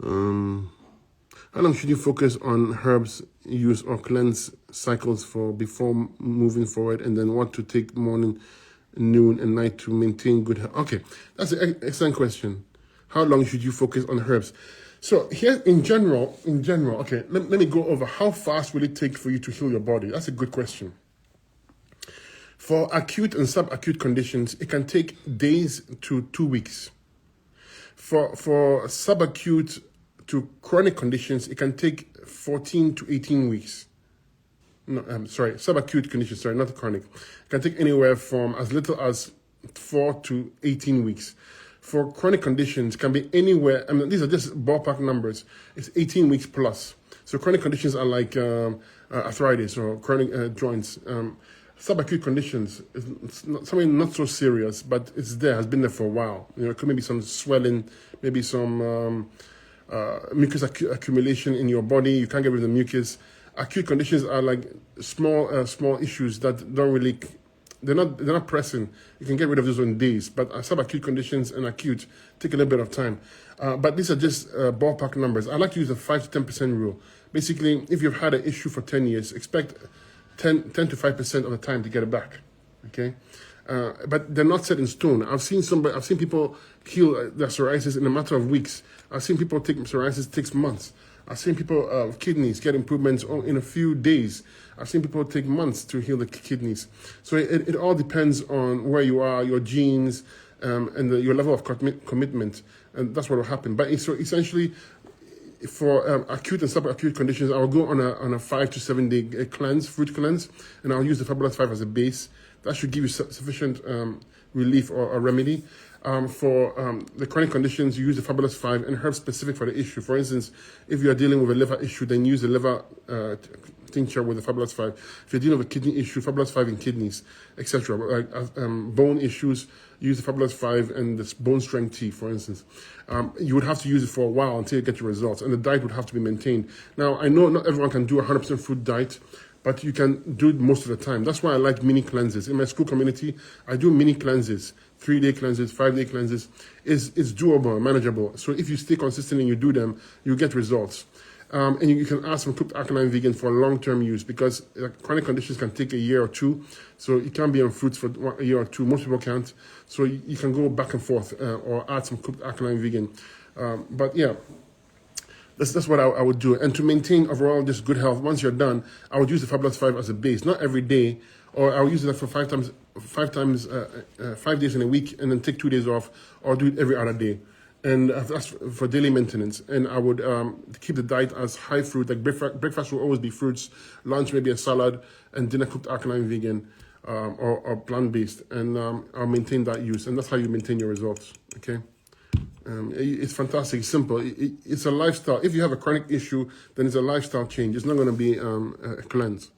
Um, how long should you focus on herbs use or cleanse cycles for before moving forward, and then what to take morning, noon, and night to maintain good health? Okay, that's an excellent question. How long should you focus on herbs? So here, in general, okay, let me go over how fast will it take for you to heal your body. That's a good question. For acute and subacute conditions, it can take days to 2 weeks. For subacute to chronic conditions, it can take 14 to 18 weeks. No, sorry, subacute conditions, sorry, not chronic. It can take anywhere from as little as 4 to 18 weeks. For chronic conditions, can be anywhere, I mean, these are just ballpark numbers. It's 18 weeks plus. So chronic conditions are like arthritis or chronic joints. Subacute conditions is something not so serious, but it's there, has been there for a while. You know, it could maybe some swelling, maybe some mucus accumulation in your body. You can't get rid of the mucus. Acute conditions are like small issues that don't really, they're not pressing. You can get rid of those in days. But subacute conditions and acute take a little bit of time. But these are just ballpark numbers. I like to use a 5 to 10% rule. Basically, if you've had an issue for 10 years, expect 10 to 5% of the time to get it back. Okay, but they're not set in stone. I've seen people heal their psoriasis in a matter of weeks. I've seen people take psoriasis takes months. I've seen people kidneys get improvements in a few days. I've seen people take months to heal the kidneys. So it all depends on where you are, your genes, and your level of commitment, and that's what will happen. But so essentially, for acute and subacute conditions, I'll go on a 5 to 7 day cleanse, fruit cleanse, and I'll use the Fabulous 5 as a base. That should give you sufficient relief or remedy. For the chronic conditions, you use the Fabulous 5 and herbs specific for the issue. For instance, if you are dealing with a liver issue, then use the liver tincture with the Fabulous 5. If you're dealing with a kidney issue, Fabulous 5 in kidneys, etc. Like bone issues, use the Fabulous 5 and this bone strength tea, for instance. You would have to use it for a while until you get your results, and the diet would have to be maintained. Now, I know not everyone can do a 100% fruit diet, but you can do it most of the time. That's why I like mini cleanses. In my school community, I do mini cleanses, 3-day cleanses, 5-day cleanses. It's doable and manageable. So if you stay consistent and you do them, you get results. And you can ask some cooked alkaline vegan for long-term use, because chronic conditions can take a year or two. So you can't be on fruits for a year or two. Most people can't. So you can go back and forth or add some cooked alkaline vegan. But yeah, that's what I would do. And to maintain overall just good health, once you're done, I would use the Fabulous 5 as a base. Not every day, or I'll use it for 5 days in a week, and then take 2 days off, or do it every other day. And that's for daily maintenance. And I would keep the diet as high fruit. Like breakfast will always be fruits, lunch maybe a salad, and dinner cooked alkaline vegan or plant-based. And I'll maintain that use. And that's how you maintain your results, okay? It's fantastic, it's simple. It's a lifestyle. If you have a chronic issue, then it's a lifestyle change. It's not going to be a cleanse.